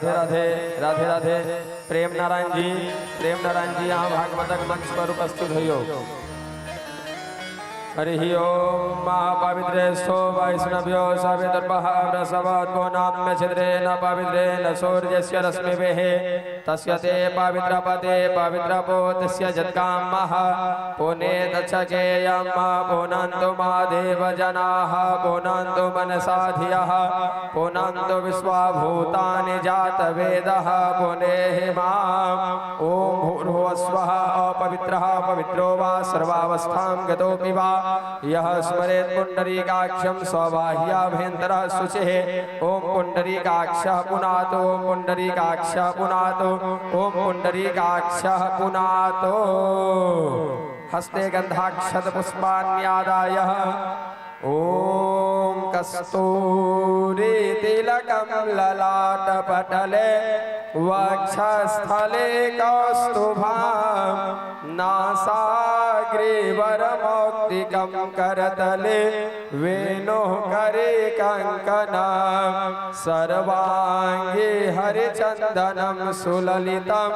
राधे राधे राधे राधे। प्रेम नारायण जी यहाँ भागवतक मंच पर उपस्थित हो। हरि ओम महापवित्रेष्ठो वैष्णव्यो सवितुर्वहारसवद्भो नाम्य छिद्रे न पवित्रे न सूर्यस्य रश्मिभिः तस्य ते पवित्रपते पवित्रपोतस्य जत्कामः पुने दक्षकेयं पुनन्तु मादेवजनाः पुनन्तु मनसाधियः पुनन्तु विश्वभूतानि जातवेदः पुनेहि माम् ॐ भूर्भुवस्वः अपवित्रः पवित्रो वा सर्वावस्थां गतोऽपि वा यः स्मरेत् पुण्डरीकाक्षं स्वबाह्याभ्यन्तरः शुचिः। ॐ पुण्डरीकाक्षः पुनातो ॐ पुण्डरीकाक्षः पुनातो ॐ पुण्डरीकाक्षः पुनातो। हस्ते गन्धाक्षत पुष्पाण्यादाय ॐ कस्तूरी तिलकं ललाटपटले वक्षस्थले कौस्तुभं नासाग्रीवरमौक्तिकं करतले वेणुः करे कङ्कणं सर्वाङ्गे हरिचन्दनं सुललितं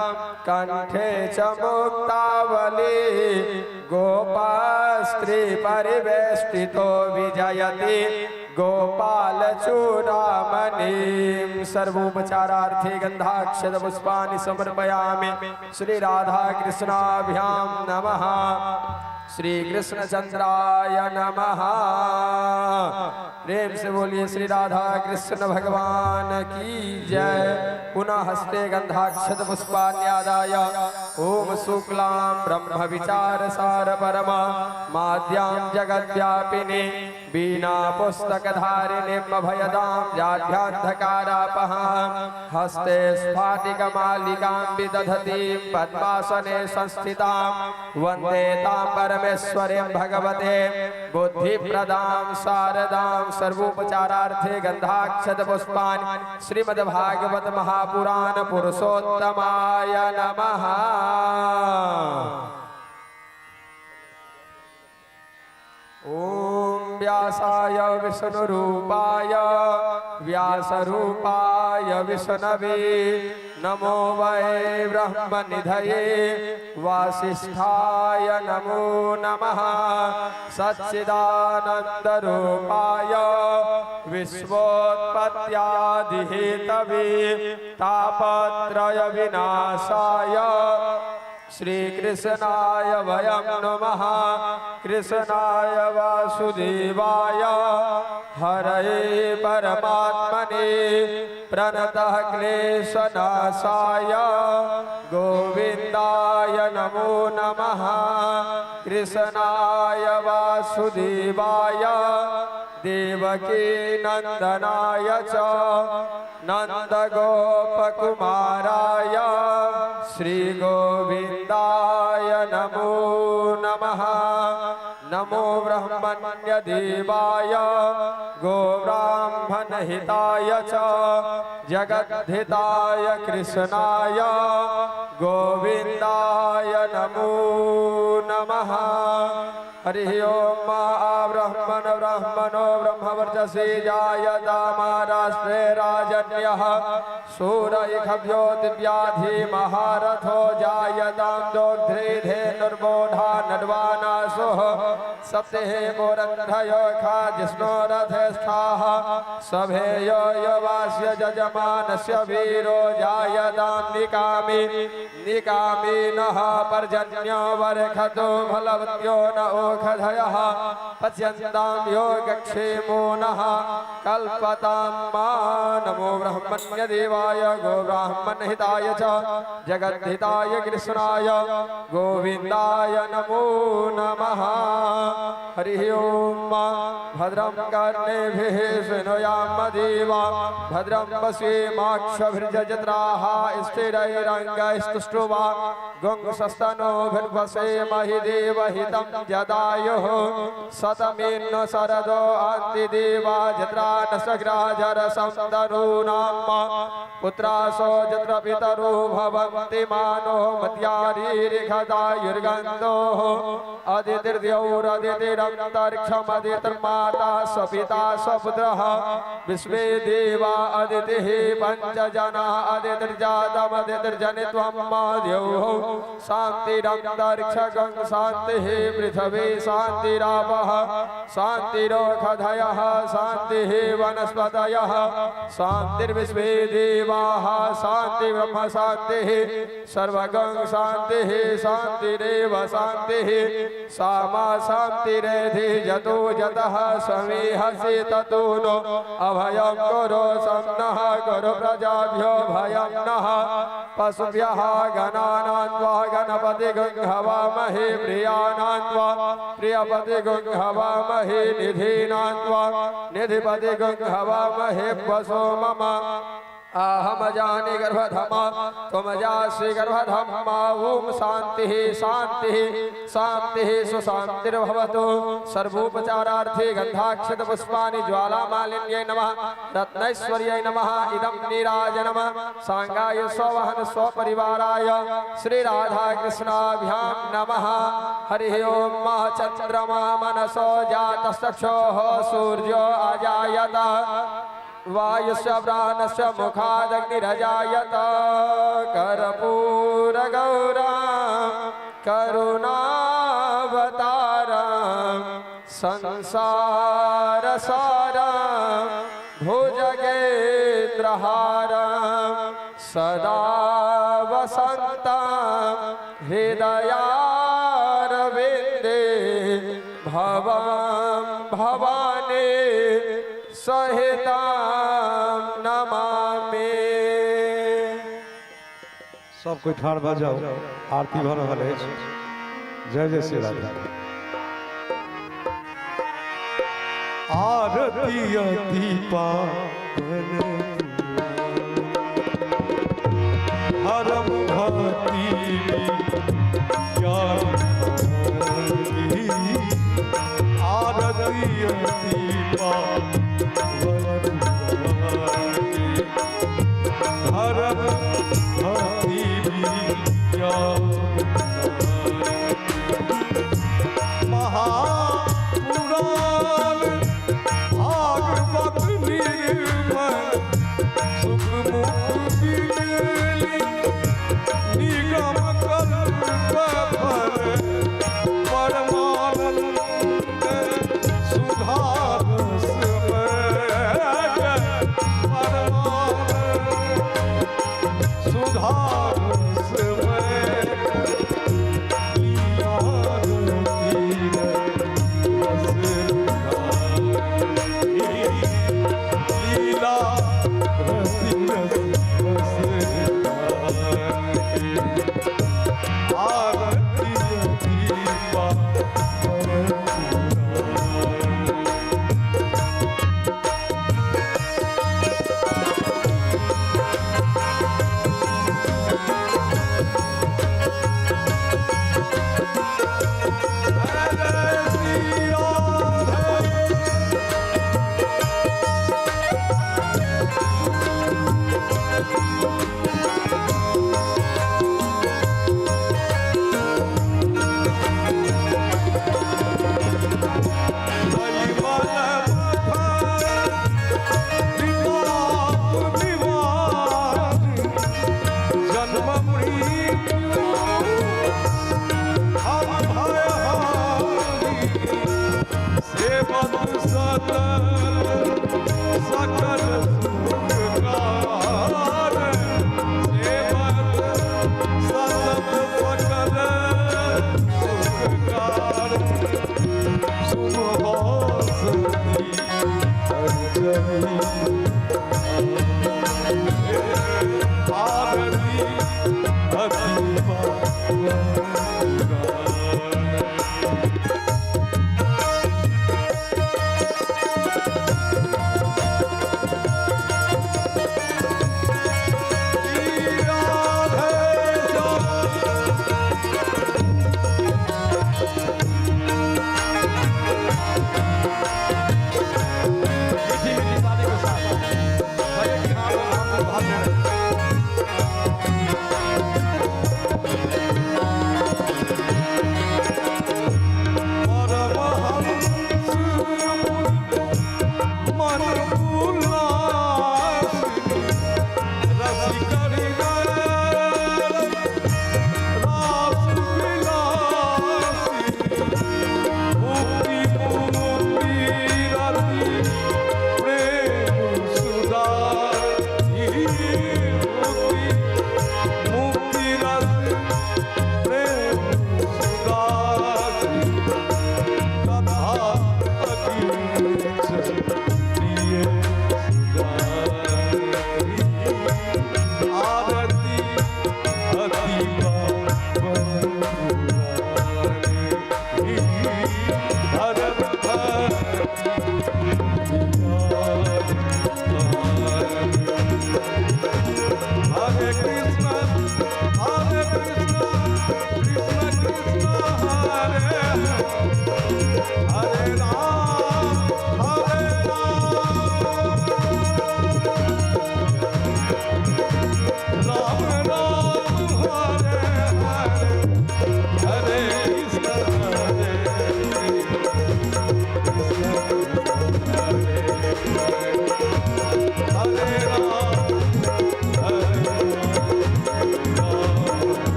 कंठे च मुक्तावली गोपास्त्री परिवेष्टितो विजयति गोपाल चूड़ामणिं। सर्वोपचारार्थे गंधाक्षत पुष्पाणि समर्पयामि। श्री राधा कृष्णाभ्यां नमः। श्री कृष्ण चंद्राय नमः। प्रेम से बोलिए श्री राधा कृष्ण भगवान की जय। पुनः हस्ते गंधाक्षत पुष्पाण्यादाय ओम शुक्लां ब्रह्म विचार सार परमा माद्यां जगद्व्यापिने बीना पुस्तक धारिणीं अभयदां जाढ्यान्धकारापहां हस्ते स्फाटिकमालिकां विदधतीं पद्मासने संस्थितां वन्दे तां परमेश्वरीं भगवते बुद्धिप्रदां शारदां। सर्वोपचारार्थे गंधाक्षत पुष्पाणि श्रीमद्भागवत महापुराण पुरुषोत्तमाय नमः। ओम व्यासाय विष्णुरूपाय व्यासरूपाय विष्णवे नमो वै ब्रह्मनिधये वासिष्ठाय नमो नमः। सच्चिदानन्दरूपाय विश्वोत्पत्त्यादिहेतवे तापत्रय विनाशाय श्री कृष्णाय वयं नमः। कृष्णाय वासुदेवाय हरये परमात्मने प्रणतः क्लेशनाशाय गोविन्दाय नमो नमः। कृष्णाय वासुदेवाय देवकी नंदनाय च नंदगोपकुमाराय श्री गोविन्दाय नमो नमः। नमो ब्रह्मण्य देवाय गोब्राह्मणहिताय च जगद्धिताय कृष्णाय गोविन्दाय नमो नमः। हरि ओम ब्रह्मण ब्रह्मणो ब्रह्मवर्चसे जायतामाराष्ट्रे राजन्यः सूरैखव्यो दिव्याधि महारथो जायतां दोग्ध्रे धेनुर्बोधा नड्वानासुः सप्तेः मोरन्धयो खा जिष्णो रथस्थाः सभेयो यवास्य जजमानस्य वीरो जायतां निकामी निकामीनः पर्जन्यो वर्षतो फलवत्यो न ओषधयः पच्यन्तां योगक्षेमो नः कल्पतां मा। नमो ब्रह्मण्य देवाय गोब्राह्मणहिताय च जगद्धिताय कृष्णाय गोविन्दाय नमो नमः। हरि ओम भद्रं कर्णेभिः शृणुयाम देवा भद्रं पश्येमाक्षभिर्यजत्राः स्थिरैरङ्गैस्तुष्ट्वा गुंसस्तनोभिर्वसेमहि देवहितं जदायुः शतमेन्न शरदो अन्तिदेवा जत्रा न सग्राजरसं तनूनां पुत्रासो जत्र पितरो भवन्ति मानो मत्यारीरिखदायुर्गन्धोः अदितिर्द्यौरदितिरन्तरिक्षमदितिर्मा माता स्वपिता स्वपुत्रः विश्वे देवा अदितिः पञ्चजना अदितिर्जातमदितिर्जनित्वं द्यौः शान्तिरन्तरिक्षगं शान्तिः पृथिवी शान्तिरापः शान्तिरोषधयः शान्तिः वनस्पतयः शान्तिर्विश्वे देवाः शान्ति ब्रह्म शान्तिः सर्वगं शान्तिः शान्तिरेव शान्तिः सामा शान्तिरेधि जतो जतः समीहसि ततो नो अभयं कुरु सम्नः कुरु प्रजाभ्यो भयं नः पशुभ्यः गणानान्वा गणपतिगं हवामहे प्रियानान्वा प्रियपतिगं हवामहे निधीनान्वा निधिपतिगं हवामहे वसो मम अहम जाने गर्भधमा तुम जासि गर्भधमा ओम शांति शांति शांति सुशांतिर्भवतु सर्वोपचारार्थे गंधाक्षत पुष्पाणि ज्वालामालिन्यै नमः रत्नैश्वर्यै नमः इदं नीराजनम सांगाय स्ववहन स्वपरिवाराय श्री राधा कृष्णाभ्यां नमः हरि ओम चंद्रमा मनसो जातश्चक्षुः सूर्यो अजायत वायुस्य प्राणस्य मुखादग्निरजायत कर्पूरगौरं करुणावतारं संसारसारं भुजगेन्द्रहारं सदा वसन्तं हृदयारविन्दे भवं भवानी सहितां नमामि। सब कोई ठाड़ भऽ जाओ, आरती भऽ रहल अछि। जय जय श्री राधा। आरती अति पावन हरम भक्ति ज्ञान आरती अति पावन हरम भक्ति ज्ञान महापुराण भागवत निर्मल सुख मुख बिजली निगम कल्प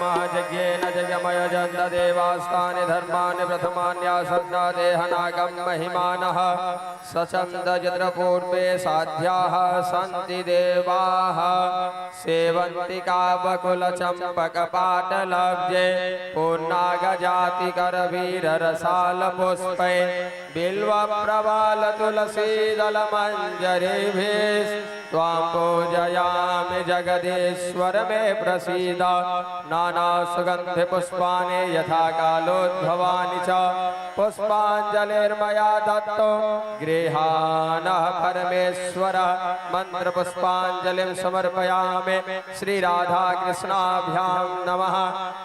महायज्ञेन जगमयजन्त देवास्तानि धर्माणि प्रथमान्यासन्न देहनागं महिमानः सचन्दजद्रपूर्वे साध्याः सन्ति देवाः सेवन्ति कावकुलचम्पकपाटलब्जे पूर्णागजातिकरवीररसालपुष्पै बिल्वप्रवालतुलसीदलमञ्जरीभिः त्वां पूजयामि जगदीश्वर मे प्रसीद नानासुगन्धिपुष्पाणि यथा कालोद्भवानि च पुष्पाञ्जलिर्मया दत्तो गृहाणः परमेश्वर मन्त्रपुष्पाञ्जलिं समर्पयामि श्रीराधाकृष्णाभ्यां नमः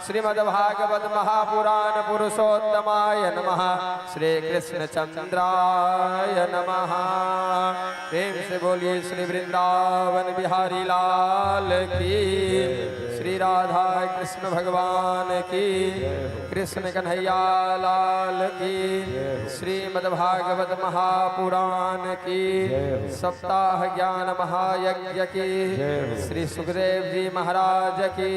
श्रीमद्भागवत महापुराण पुरुषोत्तमाय नमः श्रीकृष्णचन्द्राय नमः। प्रेम से बोलिए श्री वृंदावन बिहारी लाल की, श्री राधा कृष्ण भगवान की, कृष्ण कन्हैया लाल की, श्रीमद्भागवत महापुराण की, सप्ताह ज्ञान महायज्ञ की, श्री सुखदेव जी महाराज की,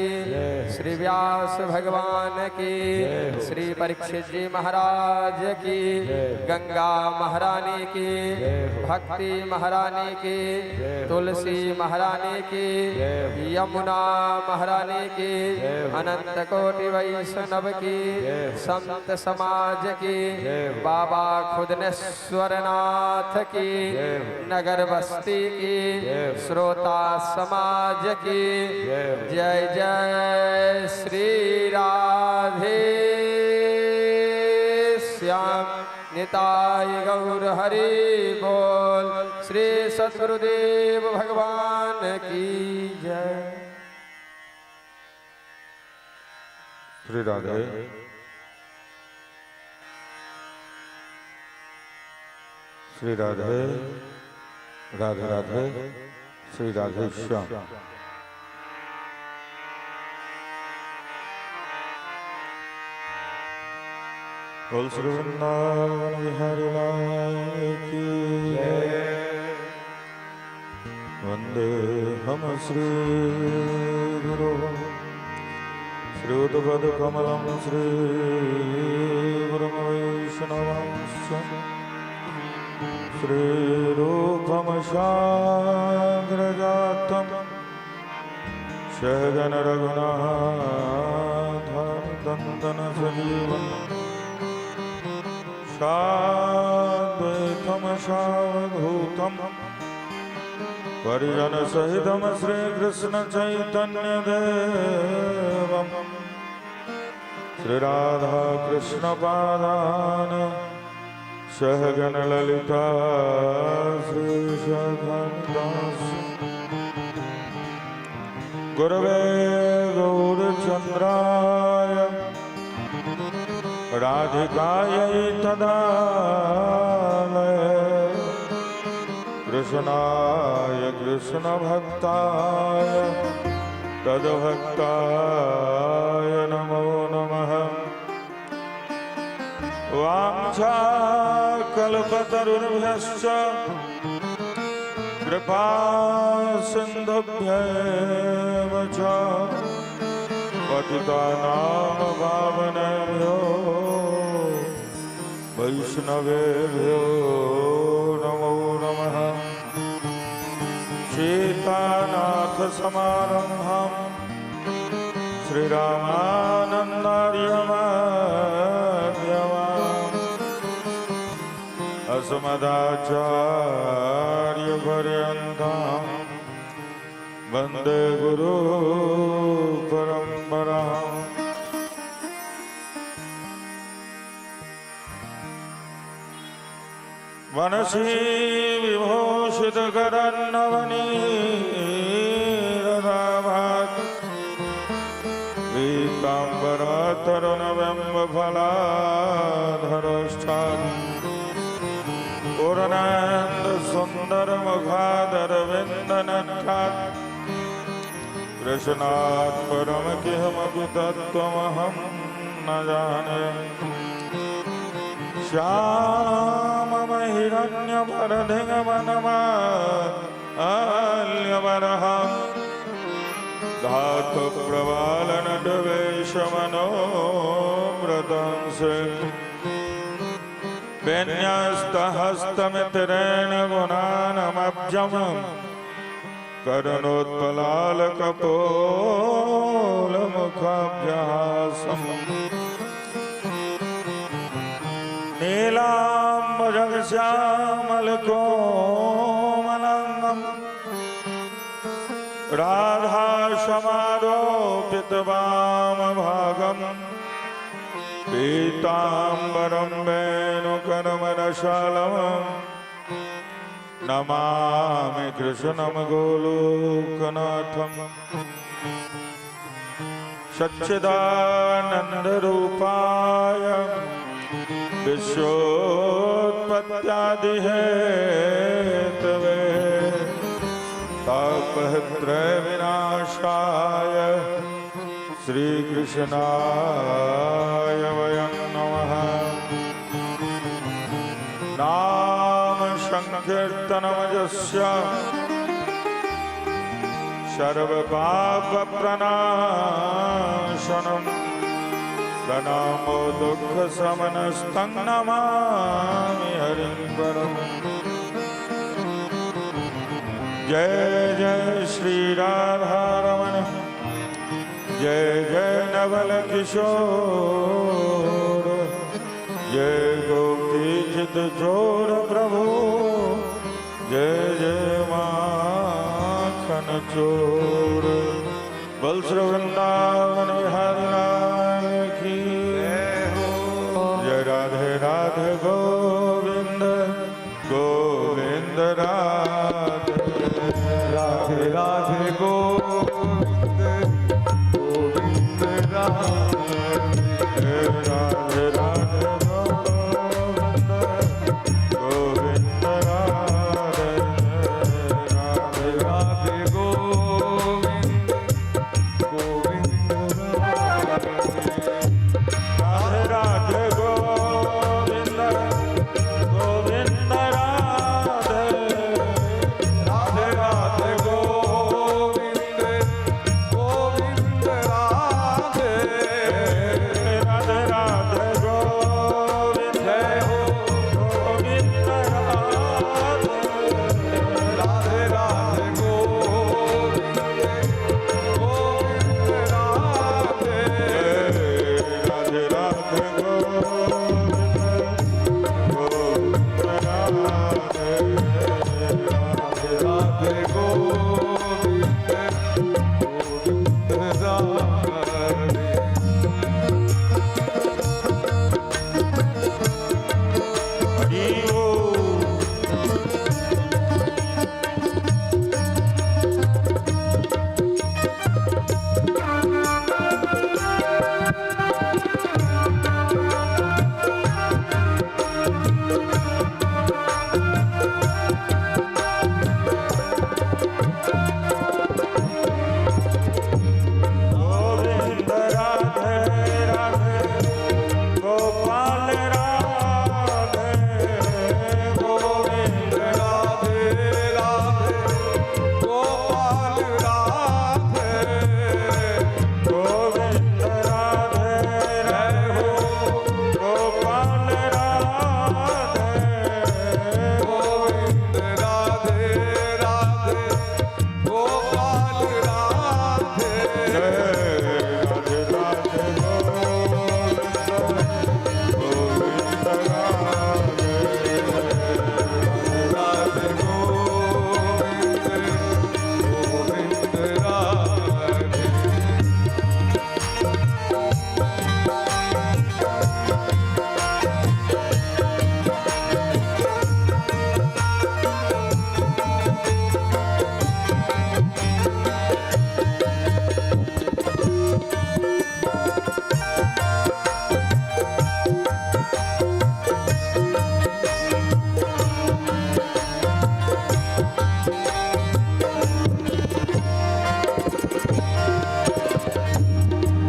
श्री व्यास भगवान की, श्री परीक्षित जी महाराज की, गंगा महारानी की, भक्ति महारानी की, तुलसी महारानी की, यमुना महारानी की, अनंत कोटि वैष्णव की, संत समाज की, बाबा खुदनेश्वरनाथ की, नगर बस्ती की, श्रोता समाज की, जय जय श्री राधे श्याम निताय गौर हरि बोल। श्री सद्गुरुदेव भगवान की जय। श्री राधे श्री राधे राधे राधे श्री राधे श्याम। बोल श्री वृंदावन बिहारी लाल की वंदे हम श्री गुरु श्रीयुतपद कमलं श्री गुरुं वैष्णवंश्च श्रीरूपं शाग्रजातं सहगण रघुनाथान्तं सजीवम् साद्वैतं सावधूतं परिजनसहितं श्रीकृष्णचैतन्यदेवं श्रीराधाकृष्णपादान् सहगण ललिता श्रीशाखान्वितांश्च गुरवे गौरचन्द्राय राधिकायै तदालये कृष्णाय कृष्णभक्ताय तद्भक्ताय नमो नमः। वाञ्छाकल्पतरुभ्यश्च कृपा सिन्धुभ्येव च पतितानां पावनेभ्यो वैष्णवेभ्यो नमो नमः। सीतानाथसमारम्भां श्रीरामानन्दार्यमध्यमाम् अस्मदाचार्यपर्यन्तां वन्दे गुरु परम्पराम्। मनसि विभूषितकरन्नवनीरराभात् पीताम्बरतरुणबिम्बफलाधरोष्ठात् पूर्णेन्दुसुन्दरमुखादरविन्दनखात् कृष्णात् परं किमपि तत्त्वमहं न जाने। श्यामं हिरण्यवर्धिगमनमाल्यवरहं धातु प्रवाल नटवेश मनोव्रतंसे विन्यस्तहस्तमित्रेण गुणानमब्जम् करुणोत्पलालकपोलमुखाभ्यासम् नीलाम्बुजश्यामलकोमलङ्गम् राधासमारोपितवामभागम् पीताम्बरं वेणुकरमरशालम् नमामि कृष्णं गोलोकनाथम् सच्चिदानन्दरूपाय विश्वोत्पत्त्यादिहेतवे तापत्रयविनाशाय श्रीकृष्णाय वयं नमः। नाम संकीर्तनमजस्य सर्वपापप्रणाशनम् प्रणामो दुःखशमनस्तं नमामि हरिं परम्। जय जय श्री राधारमण जय जय नवल किशोर जय गोपीचित चोर प्रभु जय जय माखन चोर। बल श्री वृंदावन हरि नाम की जय। राधे राधे गोविंद गोविंद राधे राधे राधे गोविंद गोविंद राधे राधे राधे गोविंद राधे राधे राधे गोविंद गोविंद राधे राधे गोविंद गोविंद राधे राधे राधे गोविंद गोविंद राधे राधे राधे गोविंद जय हो गोविंद राधे राधे राधे गोविंद गोविंद राधे राधे राधे गोविंद राधे राधे गोविंद गोविंद राधे हरि ओम। गोविंद राधे राधे गोपाल राधे गोविंद राधे राधे गोपाल राधे गोविंद राधे राधे गोपाल राधे गोविंद राधे राधे गोपाल राधे राधे राधे गोविंद राधे राधे गोविंद गोविंद राधे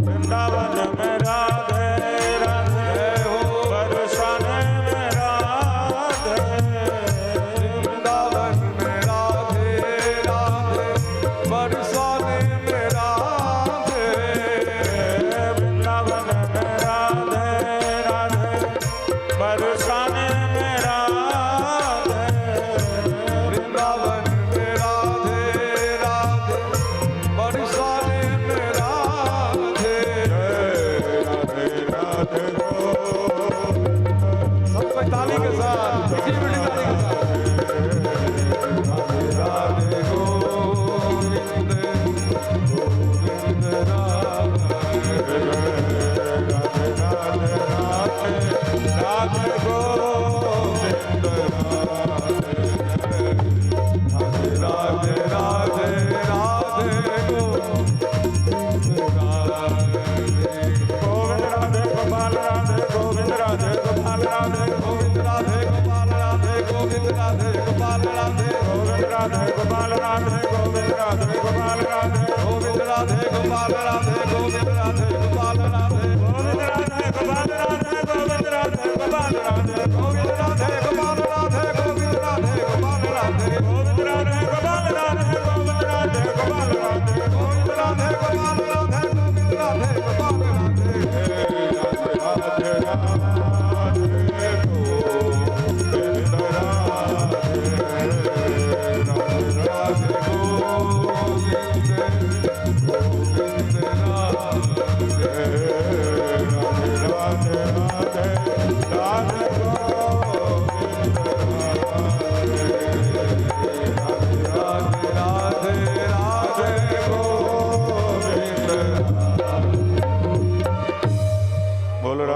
वृंदावन में राधे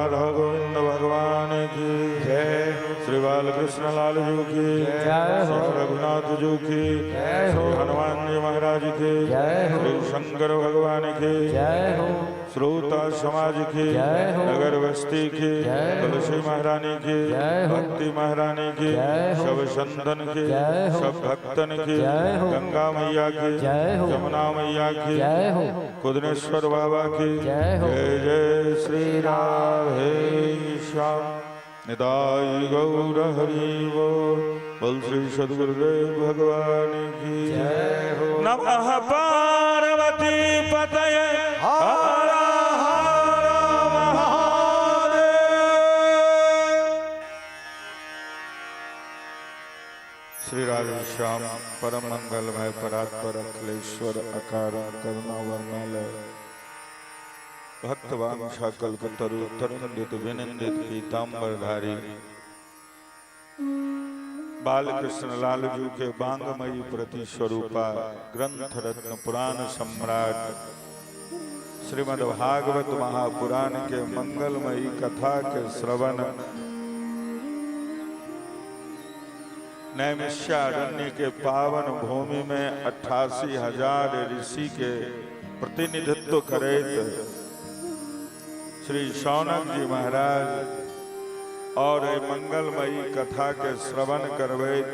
राधा गोविंद भगवान की जय श्री बालकृष्ण लाल जी की जय हो। श्री रघुनाथ जी की जय हो। श्री हनुमान जी महाराज की जय हो। श्री शंकर भगवान की जय हो। श्रोता समाज की जय हो। नगर बस्ती की जय हो। तुलसी महारानी की जय हो। भक्ति महारानी की जय हो। सब संतन की जय हो। सब भक्तन की जय हो। गंगा मैया की जय हो। यमुना मैया की जय हो। कुदनेश्वर बाबा की जय हो। जय जय श्री राधे श्याम निताई गौर हरि बोल श्री सद्गुरुदेव भगवान की जय हो। नमः पार्वती पतये हर हर महादेव। श्री राधे श्याम परम मंगलमय परात्पर अखिलेश्वर अकार करुणा वर्णालय भक्तवांछा कल्पतरु तरुणित विनिंदित पीताम्बरधारी बालकृष्ण लालजू के बांगमयी प्रति स्वरूपा ग्रंथ रत्न पुराण सम्राट श्रीमद् भागवत महापुराण के मंगलमयी कथा के श्रवण नैमिषारण्य के पावन भूमि में 88,000 ऋषि के प्रतिनिधित्व करेत श्री शौनक जी महाराज और मंगलमयी कथा के श्रवण करवैत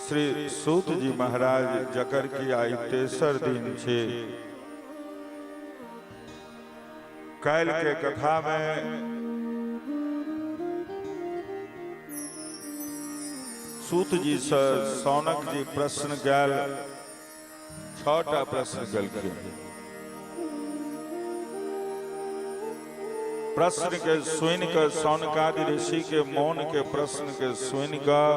श्री सूत जी महाराज जकर की आई 3 दिन छे। काल के कथा में सूत जी से शौनक जी प्रश्न कैल 6टा प्रश्न कल प्रश्न के सुन कर शौनकादि ऋषि के मौन के प्रश्न के सुन कर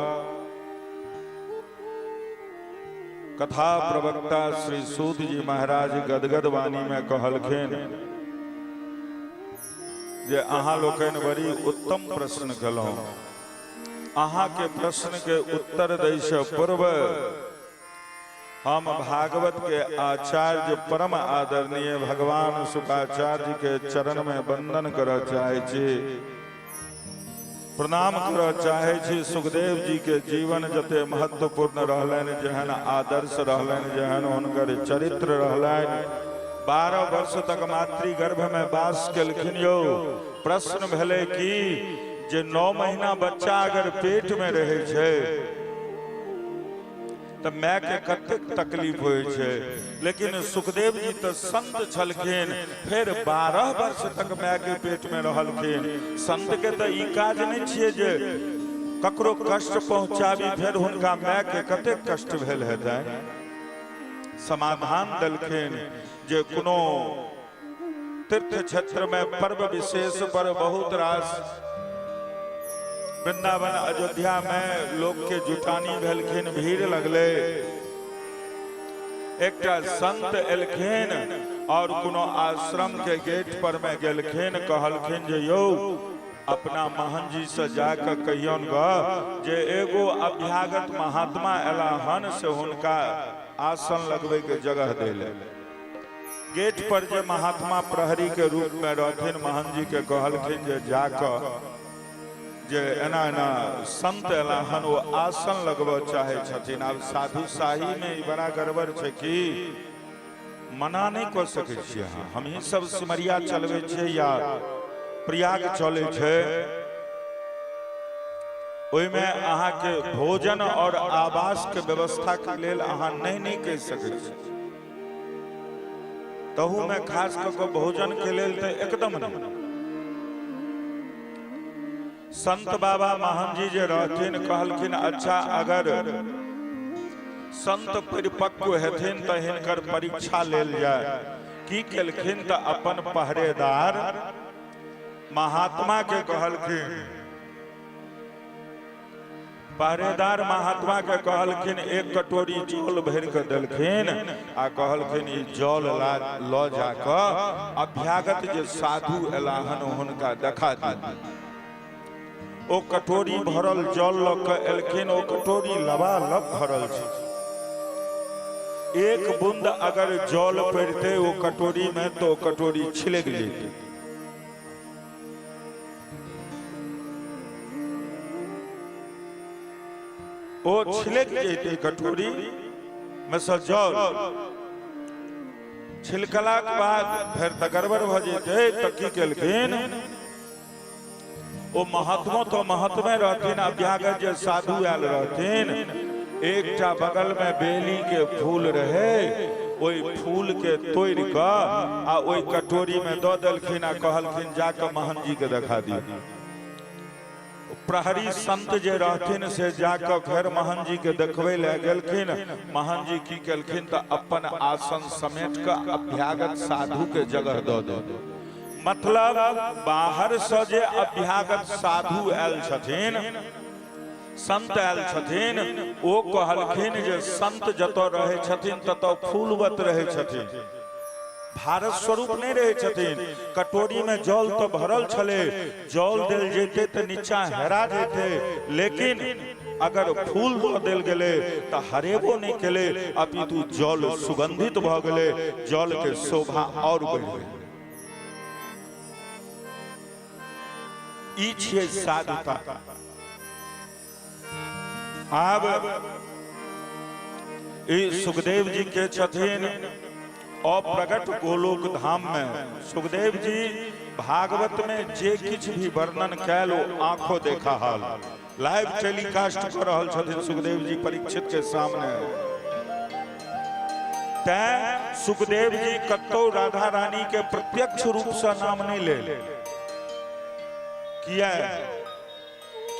कथा प्रवक्ता श्री सूत जी महाराज गदगद वाणी में कहलखिन जे अहाँ लोकनि बड़ी उत्तम प्रश्न कलहुं। अहाँ के प्रश्न के उत्तर दै से पूर्व हम भागवत के आचार्य परम आदरणीय भगवान शुकाचार्य के चरण में वंदन कर चाहे छी, प्रणाम कर चाहे छी। सुखदेव जी के जीवन जते महत्वपूर्ण रहलनि, जहन आदर्श रहलनि, जहन हुनकर चरित्र रहलनि। 12 वर्ष तक मातृ गर्भ में वास केलखिन। यो प्रश्न भेले कि जे 9 महीना बच्चा अगर पेट में रहे छे तो माय के कतेक तकलीफ होय छे, लेकिन सुखदेव जी तो संत छलखिन। फिर 12 वर्ष तक माय के पेट में रहलखिन। संत के तो ई काज नहीं छिए जे ककरो कष्ट पहुंचाबी, फिर हुनका माय के कतेक कष्ट भेल हेतनि। समाधान देलखिन जे कोनो तीर्थ क्षेत्र में पर्व विशेष पर बहुत रास वृंदावन अयोध्या में लोग के जुटानी भेलखिन, भीड़ लगले। एकटा संत एलखिन और कोनो आश्रम के गेट पर में गेलखिन। कहलखिन जे यौ अपना महन जी से जाकर कहियन ग जे एगो अभ्यागत महात्मा एला हन से हुनका आसन लगवे के जगह देले। गेट पर जे महात्मा प्रहरी के रूप में रहथिन, महन जी के कहलखिन जे जाकर जे एना एना संत एला हन वो आसन लगबो चाहे छथिन। आब साधु शाही में ई बड़ा गड़बड़ छै कि मना नहीं कर सके छियै। हम ही सब सिमरिया चलवे छे या प्रयाग चले छे, ओई में अहाँ के भोजन और आवास के व्यवस्था के लेल अहाँ नहीं कह सके छी। तहू में खास करके भोजन के लेल तो एकदम नहीं। संत बाबा महन जी जे रहथिन कहलखिन अच्छा अगर संत परिपक्व हेथिन तो हिनकर परीक्षा लेल जाए। की केलखिन तो अपन पहरेदार महात्मा के कहलखिन, पहरेदार महात्मा के कहलखिन एक कटोरी जल भर के देलखिन आ कहलखिन ई जल ल जाकर अभ्यागत जे साधु एलाहन हुनका देखा दी। ओ कटोरी भरल जल ल के एलखिन। ओ कटोरी लबालब भरल छै। एक बूंद अगर जल पड़ते वो कटोरी में तो कटोरी छिलक जेते। ओ छिलक जैते कटोरी में से जल छिलकला के बाद फिर तगरबर भ जैते त की केलखिन ओ महात्मा तो महात्मे रहथिन अभ्यागत जे साधु आयल रहथिन एकटा बगल में बेली के फूल रहे ओई फूल के तोड़ क आ ओई कटोरी में द देलखिन आ कहलखिन जाके महन जी के देखा दी प्रहरी संत जे रहथिन से जाकर घर महन जी के देखबे ले गेलखिन महन जी की केलखिन त अपन आसन समेट के अभ्यागत साधु के जगह द दे मतलब बाहर से जे अभ्यागत साधु आयल छथिन संत आयल छथिन ओ कहलखिन जे संत जतऽ रहे छथिन ततऽ फूलवत रहे छथिन भारत स्वरूप नहीं रहे छथिन कटोरी में जल तो भरल छले जल देल जेते तो नीचा हेरा जेते लेकिन अगर फूल दो देल गेले तो हरेबो नहीं केले अपितु जल सुगंधित भ गेले जल के शोभा और बढ़ गेले ई छियै साधुता आब ई सुखदेव जी के छथिन अप्रगट गोलोक धाम में सुखदेव जी भागवत में जे किछ भी वर्णन कैल आंखों देखा हाल लाइव टेलीकास्ट कर रहल छथिन सुखदेव जी परीक्षित के सामने तैं सुखदेव जी कतौ राधा रानी के प्रत्यक्ष रूप से नाम नहीं ले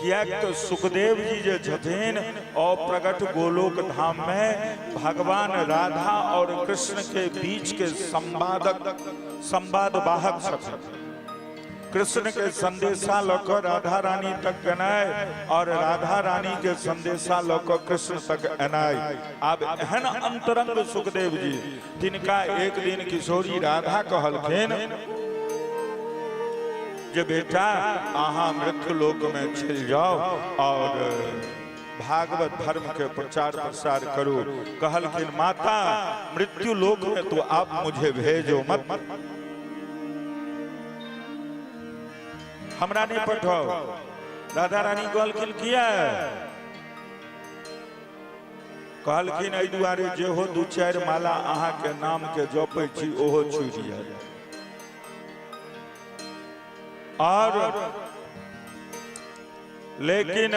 किया तो सुखदेव जी जो छथिन अप्रगट गोलोक धाम में भगवान राधा और कृष्ण के बीच के संवाद वाहक छथिन कृष्ण के संदेशा लकर राधा रानी तक गनाय और राधा रानी के संदेशा लकर कृष्ण तक एनाय अब एहन अंतरंग सुखदेव जी तिनका एक दिन किशोरी राधा कहलखिन जे बेटा अहाँ मृत्यु लोक में चल जाओ और भागवत धर्म के प्रचार प्रसार करो कहलखिन माता मृत्यु लोक में तो आप मुझे भेजो मत हमरा नहीं पठाओ राधा रानी कहलखिन किया कहलखिन एहि दुआरे जे हो दू चारि माला अहाँ के नाम के जपै छी ओहो छूटि जाय और लेकिन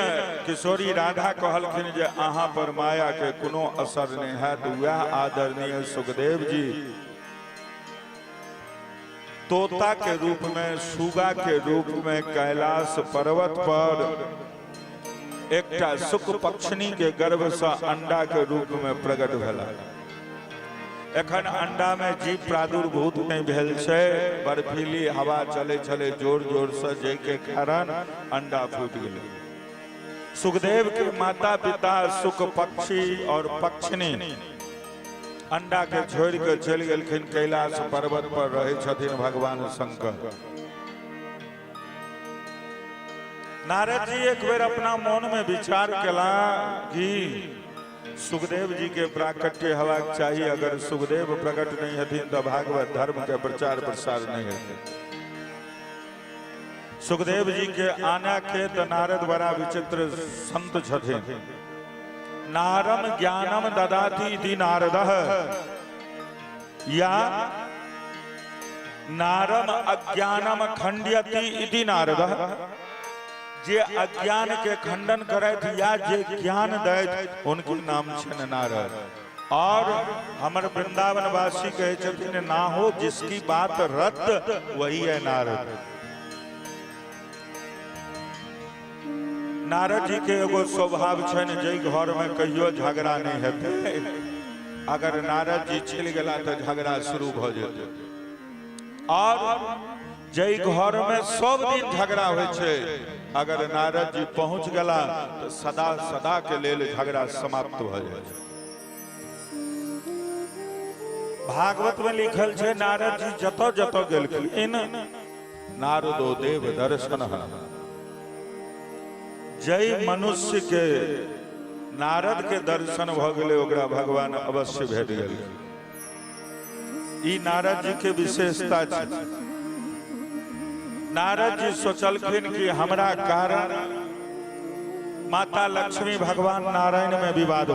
किशोरी राधा कहलखिन जे अहाँ पर माया के कोनो असर नहीं है तो वह आदरणीय सुखदेव जी तोता के रूप में सुगा के रूप में कैलाश पर्वत पर एकटा सुख पक्षनी के गर्भ से अंडा के रूप में प्रकट भेला एखन अंडा में जीव प्रादुर्भूत नहीं भेल छै बर्फीली हवा चले चले जोर जोर से जै के कारण अंडा फूट गेल सुखदेव के माता पिता सुख पक्षी और पक्षनी अंडा के छोड़ के चल गेलखिन कैलाश पर्वत पर रहे छथिन भगवान शंकर नारद जी एक बेर अपना मन में विचार केला कि सुखदेव जी के प्राकट्य हेबाक चाहिए अगर सुखदेव प्रकट नहीं हथिन तो भागवत धर्म के प्रचार प्रसार नहीं हेतै सुखदेव जी के आना के तो नारद बड़ा विचित्र संत छथिन नारम ज्ञानम ददाति इति नारदः या नारम अज्ञानम खंडयति इति नारदः जे अज्ञान के खंडन करैत या जे ज्ञान दैत उनके नाम छन नारद और हमर वृंदावन वासी कहे छथिन ना हो जिसकी बात रत वही है नारद नारद जी के एगो स्वभाव छन जे घर में कहियो झगड़ा नहीं हेतै अगर नारद जी चल गेला तो झगड़ा शुरू भ जेतै और जय घर में सब दिन झगड़ा होय छै अगर नारद जी पहुंच गला तो सदा सदा के लेल झगड़ा समाप्त भ जाय भागवत में लिखल छै नारद जी जतो जतो गेलखिन नारदो देव दर्शन जय मनुष्य के नारद के दर्शन भ गेले ओकरा भगवान अवश्य भेट गेल ई नारद जी के विशेषता छै नारद जी सोचलखिन कि हमरा कारण माता लक्ष्मी भगवान नारायण में विवाद